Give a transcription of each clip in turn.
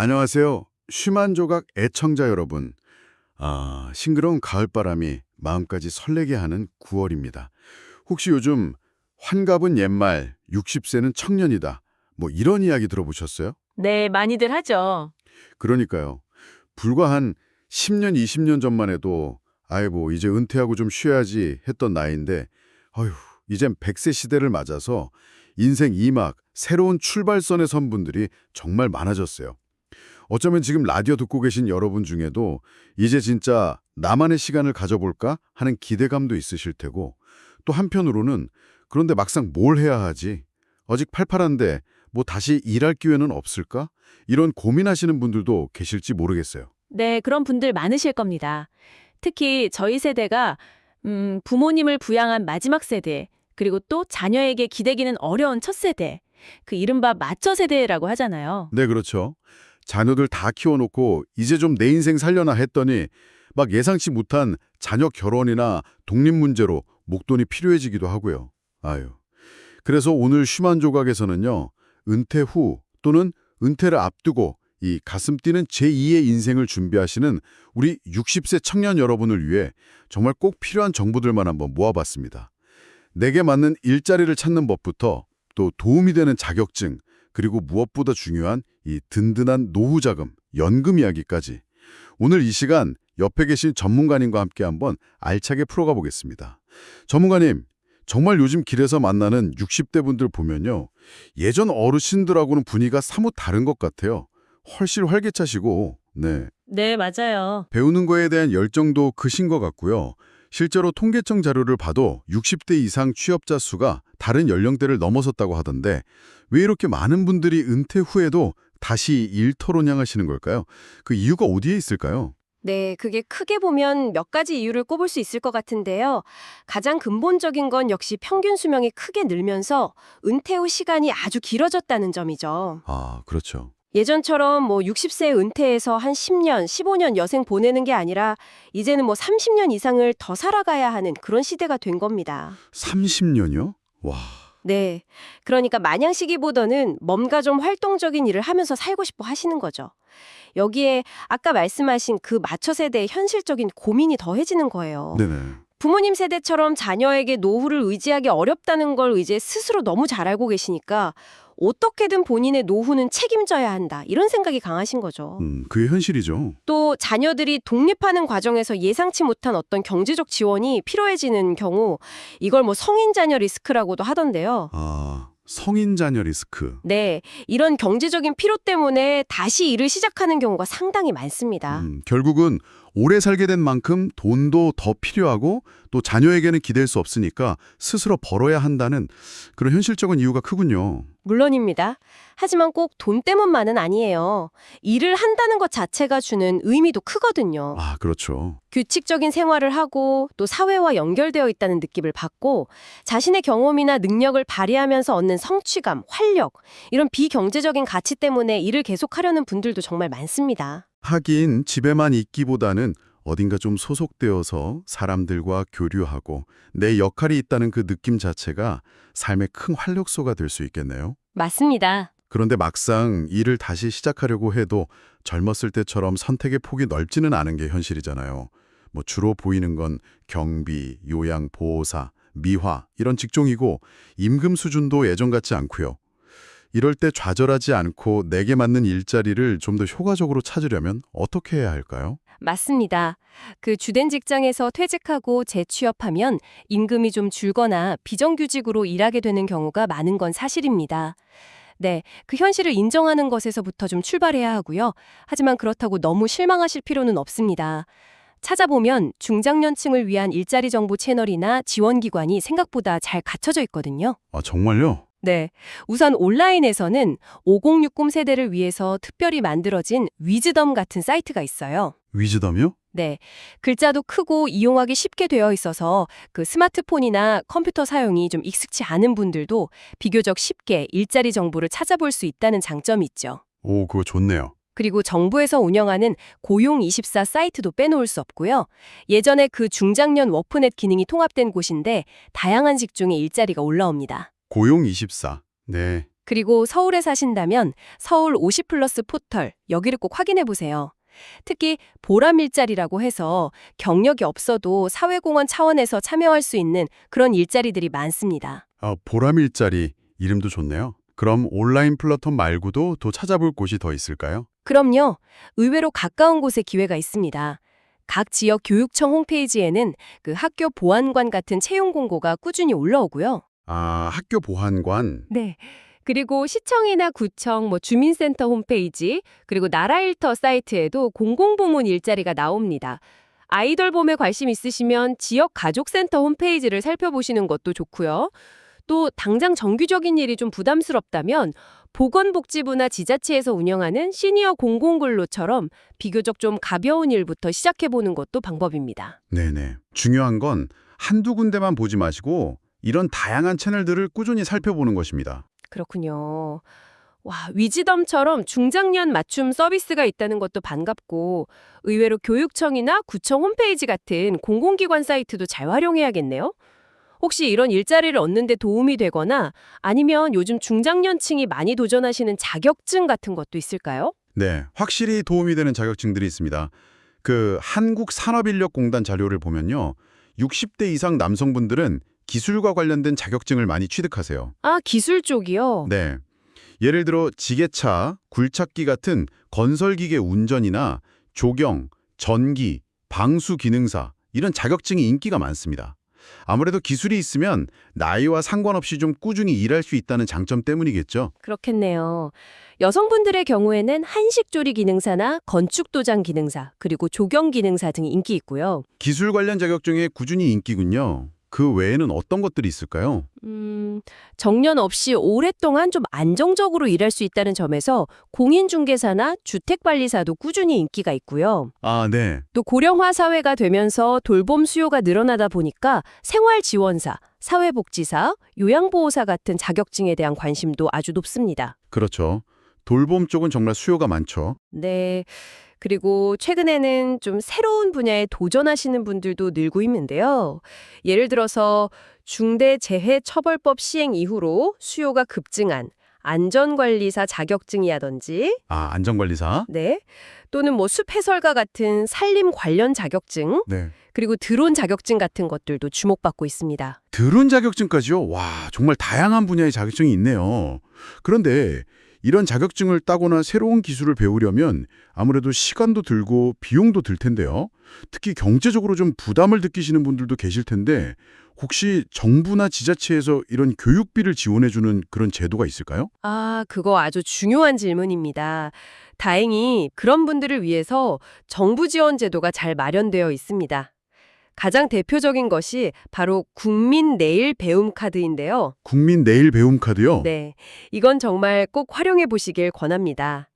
안녕하세요. 쉬만 조각 애청자 여러분. 싱그러운 가을바람이 마음까지 설레게 하는 9월입니다. 혹시 요즘 환갑은 옛말, 60세는 청년이다. 뭐 이런 이야기 들어보셨어요? 네, 많이들 하죠. 그러니까요. 불과 한 10년, 20년 전만 해도 아이고 이제 은퇴하고 좀 쉬어야지 했던 나이인데 어휴, 이젠 100세 시대를 맞아서 인생 2막, 새로운 출발선에 선 분들이 정말 많아졌어요. 어쩌면 지금 라디오 듣고 계신 여러분 중에도 이제 진짜 나만의 시간을 가져볼까 하는 기대감도 있으실 테고 또 한편으로는 그런데 막상 뭘 해야 하지? 아직 팔팔한데 뭐 다시 일할 기회는 없을까? 이런 고민하시는 분들도 계실지 모르겠어요. 네, 그런 분들 많으실 겁니다. 특히 저희 세대가 부모님을 부양한 마지막 세대, 그리고 또 자녀에게 기대기는 어려운 첫 세대, 그 이른바 마처 세대라고 하잖아요. 네, 그렇죠. 자녀들 다 키워놓고 이제 좀 내 인생 살려나 했더니 막 예상치 못한 자녀 결혼이나 독립 문제로 목돈이 필요해지기도 하고요. 아유. 그래서 오늘 쉬만 조각에서는요. 은퇴 후 또는 은퇴를 앞두고 이 가슴 뛰는 제2의 인생을 준비하시는 우리 60세 청년 여러분을 위해 정말 꼭 필요한 정보들만 한번 모아봤습니다. 내게 맞는 일자리를 찾는 법부터 또 도움이 되는 자격증, 그리고 무엇보다 중요한 이 든든한 노후 자금, 연금 이야기까지 오늘 이 시간 옆에 계신 전문가님과 함께 한번 알차게 풀어가 보겠습니다. 전문가님, 정말 요즘 길에서 만나는 60대 분들 보면요. 예전 어르신들하고는 분위기가 사뭇 다른 것 같아요. 훨씬 활기차시고, 네. 네, 맞아요. 배우는 거에 대한 열정도 크신 것 같고요. 실제로 통계청 자료를 봐도 60대 이상 취업자 수가 다른 연령대를 넘어섰다고 하던데 왜 이렇게 많은 분들이 은퇴 후에도 다시 일터로 향하시는 걸까요? 그 이유가 어디에 있을까요? 네, 그게 크게 보면 몇 가지 이유를 꼽을 수 있을 것 같은데요. 가장 근본적인 건 역시 평균 수명이 크게 늘면서 은퇴 후 시간이 아주 길어졌다는 점이죠. 그렇죠. 예전처럼 뭐 60세에 은퇴해서 한 10년, 15년 여생 보내는 게 아니라 이제는 뭐 30년 이상을 더 살아가야 하는 그런 시대가 된 겁니다. 30년이요? 와, 네, 그러니까 마냥 시기보다는 뭔가 좀 활동적인 일을 하면서 살고 싶어 하시는 거죠. 여기에 아까 말씀하신 그 마처 세대의 현실적인 고민이 더해지는 거예요. 네네. 부모님 세대처럼 자녀에게 노후를 의지하기 어렵다는 걸 이제 스스로 너무 잘 알고 계시니까 어떻게든 본인의 노후는 책임져야 한다. 이런 생각이 강하신 거죠. 그게 현실이죠. 또 자녀들이 독립하는 과정에서 예상치 못한 어떤 경제적 지원이 필요해지는 경우 이걸 뭐 성인 자녀 리스크라고도 하던데요. 성인 자녀 리스크. 네, 이런 경제적인 필요 때문에 다시 일을 시작하는 경우가 상당히 많습니다. 결국은 오래 살게 된 만큼 돈도 더 필요하고 또 자녀에게는 기댈 수 없으니까 스스로 벌어야 한다는 그런 현실적인 이유가 크군요. 물론입니다. 하지만 꼭 돈 때문만은 아니에요. 일을 한다는 것 자체가 주는 의미도 크거든요. 그렇죠. 규칙적인 생활을 하고 또 사회와 연결되어 있다는 느낌을 받고 자신의 경험이나 능력을 발휘하면서 얻는 성취감, 활력, 이런 비경제적인 가치 때문에 일을 계속하려는 분들도 정말 많습니다. 하긴 집에만 있기보다는 어딘가 좀 소속되어서 사람들과 교류하고 내 역할이 있다는 그 느낌 자체가 삶의 큰 활력소가 될 수 있겠네요. 맞습니다. 그런데 막상 일을 다시 시작하려고 해도 젊었을 때처럼 선택의 폭이 넓지는 않은 게 현실이잖아요. 뭐 주로 보이는 건 경비, 요양, 보호사, 미화 이런 직종이고 임금 수준도 예전 같지 않고요. 이럴 때 좌절하지 않고 내게 맞는 일자리를 좀 더 효과적으로 찾으려면 어떻게 해야 할까요? 맞습니다. 그 주된 직장에서 퇴직하고 재취업하면 임금이 좀 줄거나 비정규직으로 일하게 되는 경우가 많은 건 사실입니다. 네, 그 현실을 인정하는 것에서부터 좀 출발해야 하고요. 하지만 그렇다고 너무 실망하실 필요는 없습니다. 찾아보면 중장년층을 위한 일자리 정보 채널이나 지원기관이 생각보다 잘 갖춰져 있거든요. 정말요? 네, 우선 온라인에서는 5060 세대를 위해서 특별히 만들어진 위즈덤 같은 사이트가 있어요. 위즈덤이요? 네, 글자도 크고 이용하기 쉽게 되어 있어서 그 스마트폰이나 컴퓨터 사용이 좀 익숙치 않은 분들도 비교적 쉽게 일자리 정보를 찾아볼 수 있다는 장점이 있죠. 그거 좋네요. 그리고 정부에서 운영하는 고용24 사이트도 빼놓을 수 없고요. 예전에 그 중장년 워크넷 기능이 통합된 곳인데 다양한 직종의 일자리가 올라옵니다. 고용24. 네, 그리고 서울에 사신다면 서울 50플러스 포털 여기를 꼭 확인해 보세요. 특히 보람 일자리라고 해서 경력이 없어도 사회공헌 차원에서 참여할 수 있는 그런 일자리들이 많습니다. 보람 일자리 이름도 좋네요. 그럼 온라인 플랫폼 말고도 더 찾아볼 곳이 더 있을까요? 그럼요. 의외로 가까운 곳에 기회가 있습니다. 각 지역 교육청 홈페이지에는 그 학교 보안관 같은 채용 공고가 꾸준히 올라오고요. 학교 보안관. 네. 그리고 시청이나 구청, 주민센터 홈페이지, 그리고 나라일터 사이트에도 공공부문 일자리가 나옵니다. 아이돌 봄에 관심 있으시면 지역 가족센터 홈페이지를 살펴보시는 것도 좋고요. 또 당장 정규적인 일이 좀 부담스럽다면 보건복지부나 지자체에서 운영하는 시니어 공공근로처럼 비교적 좀 가벼운 일부터 시작해보는 것도 방법입니다. 네네. 중요한 건 한두 군데만 보지 마시고 이런 다양한 채널들을 꾸준히 살펴보는 것입니다. 그렇군요. 와, 위지덤처럼 중장년 맞춤 서비스가 있다는 것도 반갑고 의외로 교육청이나 구청 홈페이지 같은 공공기관 사이트도 잘 활용해야겠네요. 혹시 이런 일자리를 얻는 데 도움이 되거나 아니면 요즘 중장년층이 많이 도전하시는 자격증 같은 것도 있을까요? 네, 확실히 도움이 되는 자격증들이 있습니다. 그 한국산업인력공단 자료를 보면요. 60대 이상 남성분들은 기술과 관련된 자격증을 많이 취득하세요. 아, 기술 쪽이요? 네. 예를 들어 지게차, 굴착기 같은 건설기계 운전이나 조경, 전기, 방수 기능사 이런 자격증이 인기가 많습니다. 아무래도 기술이 있으면 나이와 상관없이 좀 꾸준히 일할 수 있다는 장점 때문이겠죠. 그렇겠네요. 여성분들의 경우에는 한식조리 기능사나 건축도장 기능사, 그리고 조경 기능사 등이 인기 있고요. 기술 관련 자격증에 꾸준히 인기군요. 그 외에는 어떤 것들이 있을까요? 정년 없이 오랫동안 좀 안정적으로 일할 수 있다는 점에서 공인중개사나 주택관리사도 꾸준히 인기가 있고요. 네. 또 고령화 사회가 되면서 돌봄 수요가 늘어나다 보니까 생활지원사, 사회복지사, 요양보호사 같은 자격증에 대한 관심도 아주 높습니다. 그렇죠. 돌봄 쪽은 정말 수요가 많죠. 네. 그리고 최근에는 좀 새로운 분야에 도전하시는 분들도 늘고 있는데요. 예를 들어서 중대재해처벌법 시행 이후로 수요가 급증한 안전관리사 자격증이라든지, 안전관리사? 네. 또는 숲 해설가 같은 산림 관련 자격증, 네. 그리고 드론 자격증 같은 것들도 주목받고 있습니다. 드론 자격증까지요? 와, 정말 다양한 분야의 자격증이 있네요. 그런데 이런 자격증을 따거나 새로운 기술을 배우려면 아무래도 시간도 들고 비용도 들 텐데요. 특히 경제적으로 좀 부담을 느끼시는 분들도 계실 텐데 혹시 정부나 지자체에서 이런 교육비를 지원해주는 그런 제도가 있을까요? 그거 아주 중요한 질문입니다. 다행히 그런 분들을 위해서 정부 지원 제도가 잘 마련되어 있습니다. 가장 대표적인 것이 바로 국민 내일 배움 카드인데요. 국민 내일 배움 카드요? 네, 이건 정말 꼭 활용해 보시길 권합니다.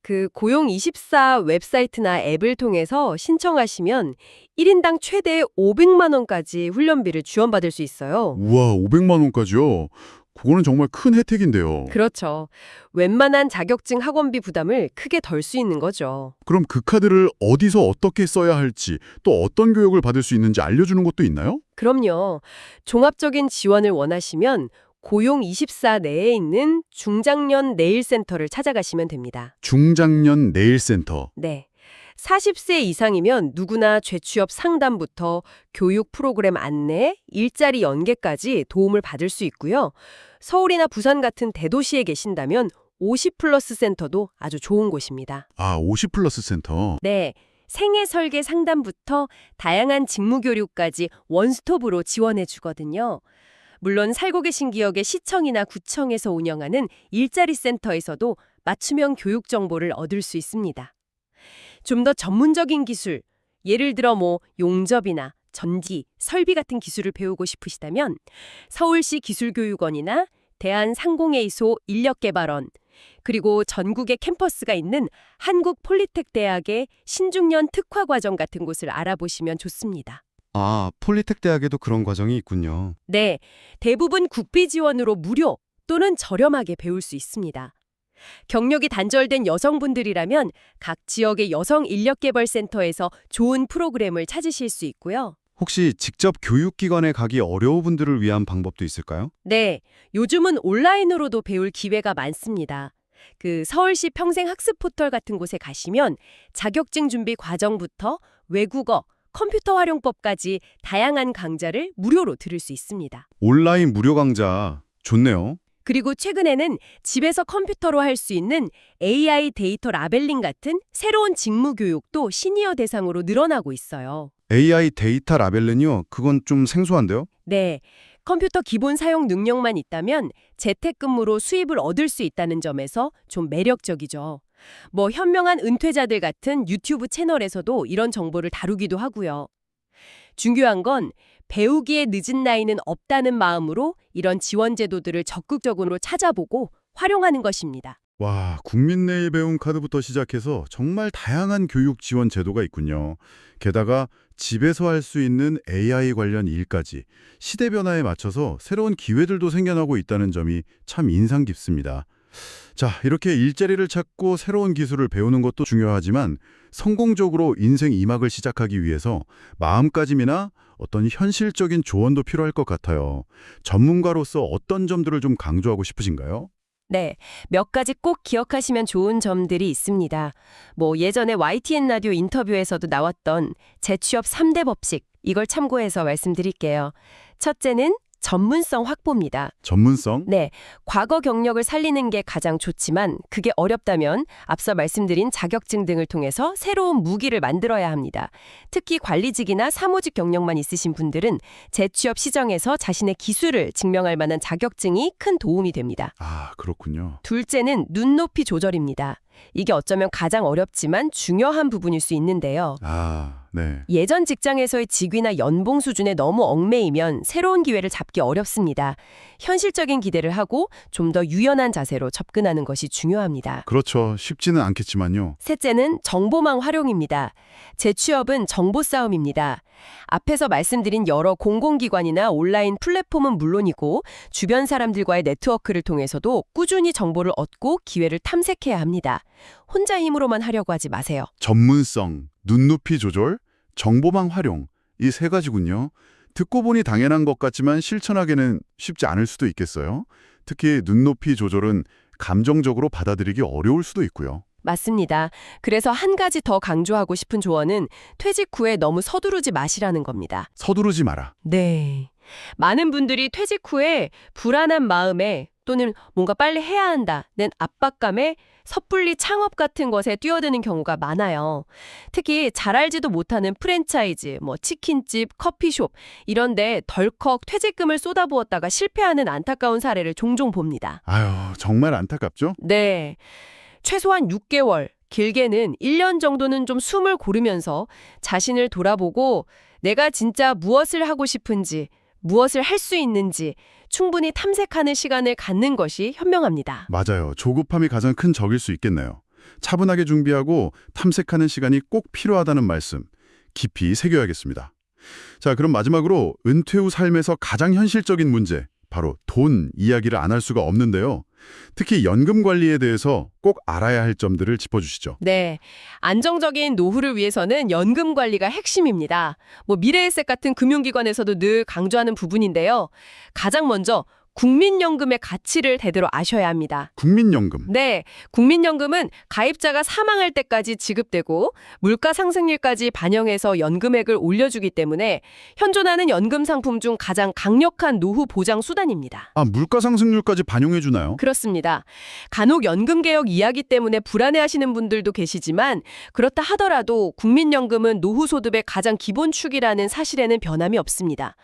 그 고용24 웹사이트나 앱을 통해서 신청하시면 1인당 최대 500만 원까지 훈련비를 지원받을 수 있어요. 우와, 500만 원까지요? 그거는 정말 큰 혜택인데요. 그렇죠. 웬만한 자격증 학원비 부담을 크게 덜 수 있는 거죠. 그럼 그 카드를 어디서 어떻게 써야 할지 또 어떤 교육을 받을 수 있는지 알려주는 것도 있나요? 그럼요. 종합적인 지원을 원하시면 고용24 내에 있는 중장년 내일센터를 찾아가시면 됩니다. 중장년 내일센터. 네. 40세 이상이면 누구나 재취업 상담부터 교육 프로그램 안내, 일자리 연계까지 도움을 받을 수 있고요. 서울이나 부산 같은 대도시에 계신다면 50플러스 센터도 아주 좋은 곳입니다. 50플러스 센터. 네. 생애 설계 상담부터 다양한 직무 교류까지 원스톱으로 지원해 주거든요. 물론 살고 계신 지역의 시청이나 구청에서 운영하는 일자리 센터에서도 맞춤형 교육 정보를 얻을 수 있습니다. 좀 더 전문적인 기술, 예를 들어 용접이나 전기, 설비 같은 기술을 배우고 싶으시다면 서울시 기술교육원이나 대한상공회의소 인력개발원, 그리고 전국에 캠퍼스가 있는 한국폴리텍대학의 신중년 특화과정 같은 곳을 알아보시면 좋습니다. 폴리텍 대학에도 그런 과정이 있군요. 네, 대부분 국비 지원으로 무료 또는 저렴하게 배울 수 있습니다. 경력이 단절된 여성분들이라면 각 지역의 여성 인력개발센터에서 좋은 프로그램을 찾으실 수 있고요. 혹시 직접 교육기관에 가기 어려운 분들을 위한 방법도 있을까요? 네, 요즘은 온라인으로도 배울 기회가 많습니다. 그 서울시 평생학습 포털 같은 곳에 가시면 자격증 준비 과정부터 외국어, 컴퓨터 활용법까지 다양한 강좌를 무료로 들을 수 있습니다. 온라인 무료 강좌 좋네요. 그리고 최근에는 집에서 컴퓨터로 할 수 있는 AI 데이터 라벨링 같은 새로운 직무 교육도 시니어 대상으로 늘어나고 있어요. AI 데이터 라벨은요? 그건 좀 생소한데요? 네, 컴퓨터 기본 사용 능력만 있다면 재택근무로 수입을 얻을 수 있다는 점에서 좀 매력적이죠. 뭐 현명한 은퇴자들 같은 유튜브 채널에서도 이런 정보를 다루기도 하고요. 중요한 건 배우기에 늦은 나이는 없다는 마음으로 이런 지원 제도들을 적극적으로 찾아보고 활용하는 것입니다. 와, 국민 내일 배움 카드부터 시작해서 정말 다양한 교육 지원 제도가 있군요. 게다가 집에서 할 수 있는 AI 관련 일까지 시대 변화에 맞춰서 새로운 기회들도 생겨나고 있다는 점이 참 인상 깊습니다. 자, 이렇게 일자리를 찾고 새로운 기술을 배우는 것도 중요하지만 성공적으로 인생 2막을 시작하기 위해서 마음가짐이나 어떤 현실적인 조언도 필요할 것 같아요. 전문가로서 어떤 점들을 좀 강조하고 싶으신가요? 네, 몇 가지 꼭 기억하시면 좋은 점들이 있습니다. 뭐 예전에 YTN 라디오 인터뷰에서도 나왔던 재취업 3대 법칙, 이걸 참고해서 말씀드릴게요. 첫째는 전문성 확보입니다. 전문성? 네, 과거 경력을 살리는 게 가장 좋지만 그게 어렵다면 앞서 말씀드린 자격증 등을 통해서 새로운 무기를 만들어야 합니다. 특히 관리직이나 사무직 경력만 있으신 분들은 재취업 시정에서 자신의 기술을 증명할 만한 자격증이 큰 도움이 됩니다. 아, 그렇군요. 둘째는 눈높이 조절입니다. 이게 어쩌면 가장 어렵지만 중요한 부분일 수 있는데요. 아, 네. 예전 직장에서의 직위나 연봉 수준에 너무 얽매이면 새로운 기회를 잡기 어렵습니다. 현실적인 기대를 하고 좀 더 유연한 자세로 접근하는 것이 중요합니다. 그렇죠. 쉽지는 않겠지만요. 셋째는 정보망 활용입니다. 재취업은 정보 싸움입니다. 앞에서 말씀드린 여러 공공기관이나 온라인 플랫폼은 물론이고 주변 사람들과의 네트워크를 통해서도 꾸준히 정보를 얻고 기회를 탐색해야 합니다. 혼자 힘으로만 하려고 하지 마세요. 전문성, 눈높이 조절, 정보망 활용, 이 세 가지군요. 듣고 보니 당연한 것 같지만 실천하기는 쉽지 않을 수도 있겠어요. 특히 눈높이 조절은 감정적으로 받아들이기 어려울 수도 있고요. 맞습니다. 그래서 한 가지 더 강조하고 싶은 조언은 퇴직 후에 너무 서두르지 마시라는 겁니다. 서두르지 마라. 네. 많은 분들이 퇴직 후에 불안한 마음에 또는 뭔가 빨리 해야 한다는 압박감에 섣불리 창업 같은 것에 뛰어드는 경우가 많아요. 특히 잘 알지도 못하는 프랜차이즈, 치킨집, 커피숍 이런 데 덜컥 퇴직금을 쏟아부었다가 실패하는 안타까운 사례를 종종 봅니다. 아유, 정말 안타깝죠? 네. 최소한 6개월, 길게는 1년 정도는 좀 숨을 고르면서 자신을 돌아보고 내가 진짜 무엇을 하고 싶은지, 무엇을 할 수 있는지 충분히 탐색하는 시간을 갖는 것이 현명합니다. 맞아요. 조급함이 가장 큰 적일 수 있겠네요. 차분하게 준비하고 탐색하는 시간이 꼭 필요하다는 말씀 깊이 새겨야겠습니다. 자, 그럼 마지막으로 은퇴 후 삶에서 가장 현실적인 문제, 바로 돈 이야기를 안 할 수가 없는데요. 특히 연금 관리에 대해서 꼭 알아야 할 점들을 짚어주시죠. 네. 안정적인 노후를 위해서는 연금 관리가 핵심입니다. 미래에셋 같은 금융기관에서도 늘 강조하는 부분인데요. 가장 먼저 국민연금의 가치를 제대로 아셔야 합니다. 국민연금. 네, 국민연금은 가입자가 사망할 때까지 지급되고 물가 상승률까지 반영해서 연금액을 올려주기 때문에 현존하는 연금 상품 중 가장 강력한 노후 보장 수단입니다. 아, 물가 상승률까지 반영해 주나요? 그렇습니다. 간혹 연금개혁 이야기 때문에 불안해하시는 분들도 계시지만 그렇다 하더라도 국민연금은 노후 소득의 가장 기본 축이라는 사실에는 변함이 없습니다.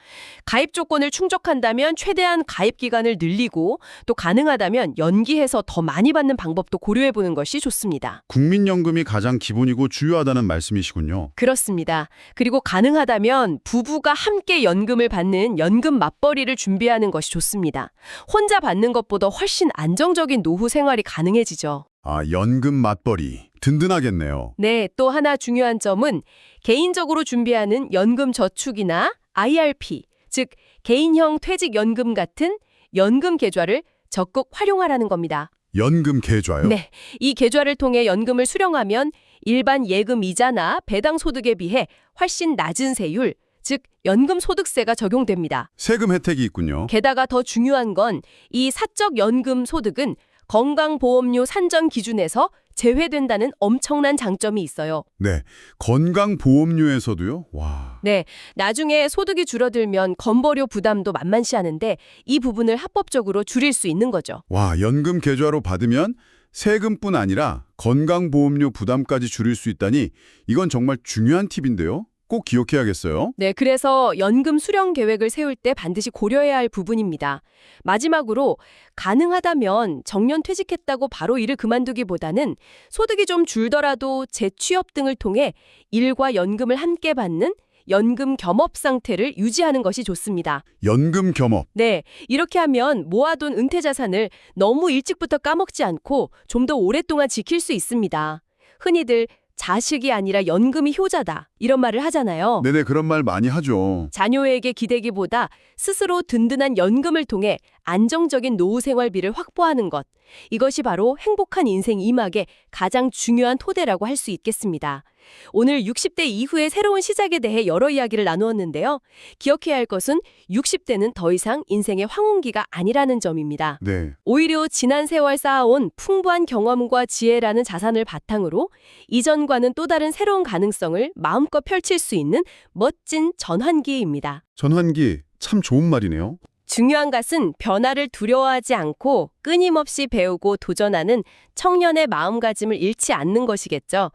가입 조건을 충족한다면 최대한 가입 기간을 늘리고 또 가능하다면 연기해서 더 많이 받는 방법도 고려해보는 것이 좋습니다. 국민연금이 가장 기본이고 주요하다는 말씀이시군요. 그렇습니다. 그리고 가능하다면 부부가 함께 연금을 받는 연금 맞벌이를 준비하는 것이 좋습니다. 혼자 받는 것보다 훨씬 안정적인 노후 생활이 가능해지죠. 아, 연금 맞벌이. 든든하겠네요. 네, 또 하나 중요한 점은 개인적으로 준비하는 연금 저축이나 IRP, 즉 개인형 퇴직연금 같은 연금 계좌를 적극 활용하라는 겁니다. 연금 계좌요? 네, 이 계좌를 통해 연금을 수령하면 일반 예금 이자나 배당 소득에 비해 훨씬 낮은 세율, 즉 연금 소득세가 적용됩니다. 세금 혜택이 있군요. 게다가 더 중요한 건 이 사적 연금 소득은 건강보험료 산정 기준에서 제외된다는 엄청난 장점이 있어요. 네, 건강보험료에서도요? 와, 네, 나중에 소득이 줄어들면 건보료 부담도 만만치 않은데 이 부분을 합법적으로 줄일 수 있는 거죠. 와, 연금 계좌로 받으면 세금뿐 아니라 건강보험료 부담까지 줄일 수 있다니 이건 정말 중요한 팁인데요. 꼭 기억해야겠어요. 네, 그래서 연금 수령 계획을 세울 때 반드시 고려해야 할 부분입니다. 마지막으로 가능하다면 정년 퇴직했다고 바로 일을 그만두기보다는 소득이 좀 줄더라도 재취업 등을 통해 일과 연금을 함께 받는 연금 겸업 상태를 유지하는 것이 좋습니다. 연금 겸업. 네, 이렇게 하면 모아둔 은퇴 자산을 너무 일찍부터 까먹지 않고 좀 더 오랫동안 지킬 수 있습니다. 흔히들 자식이 아니라 연금이 효자다 이런 말을 하잖아요. 네네, 그런 말 많이 하죠. 자녀에게 기대기보다 스스로 든든한 연금을 통해 안정적인 노후 생활비를 확보하는 것. 이것이 바로 행복한 인생 이막의 가장 중요한 토대라고 할 수 있겠습니다. 오늘 60대 이후의 새로운 시작에 대해 여러 이야기를 나누었는데요. 기억해야 할 것은 60대는 더 이상 인생의 황혼기가 아니라는 점입니다. 네, 오히려 지난 세월 쌓아온 풍부한 경험과 지혜라는 자산을 바탕으로 이전과는 또 다른 새로운 가능성을 마음껏 펼칠 수 있는 멋진 전환기입니다. 전환기 참 좋은 말이네요. 중요한 것은 변화를 두려워하지 않고 끊임없이 배우고 도전하는 청년의 마음가짐을 잃지 않는 것이겠죠.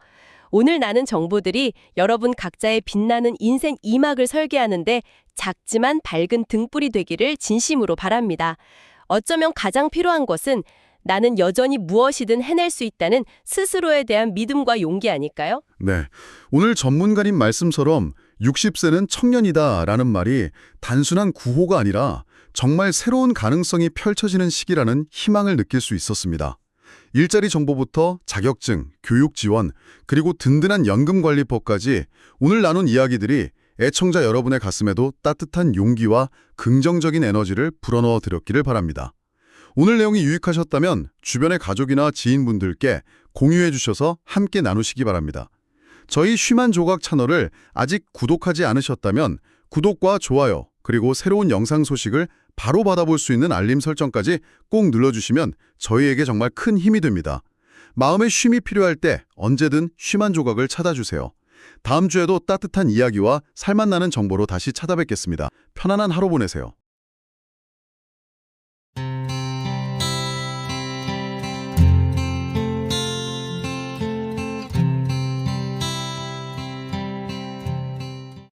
오늘 나눈 정보들이 여러분 각자의 빛나는 인생 이막을 설계하는데 작지만 밝은 등불이 되기를 진심으로 바랍니다. 어쩌면 가장 필요한 것은 나는 여전히 무엇이든 해낼 수 있다는 스스로에 대한 믿음과 용기 아닐까요? 네, 오늘 전문가님 말씀처럼 60세는 청년이다라는 말이 단순한 구호가 아니라 정말 새로운 가능성이 펼쳐지는 시기라는 희망을 느낄 수 있었습니다. 일자리 정보부터 자격증, 교육 지원, 그리고 든든한 연금관리법까지 오늘 나눈 이야기들이 애청자 여러분의 가슴에도 따뜻한 용기와 긍정적인 에너지를 불어넣어 드렸기를 바랍니다. 오늘 내용이 유익하셨다면 주변의 가족이나 지인분들께 공유해 주셔서 함께 나누시기 바랍니다. 저희 쉬만 조각 채널을 아직 구독하지 않으셨다면 구독과 좋아요, 그리고 새로운 영상 소식을 바로 받아볼 수 있는 알림 설정까지 꼭 눌러주시면 저희에게 정말 큰 힘이 됩니다. 마음의 쉼이 필요할 때 언제든 쉬만 조각을 찾아주세요. 다음 주에도 따뜻한 이야기와 살맛나는 정보로 다시 찾아뵙겠습니다. 편안한 하루 보내세요.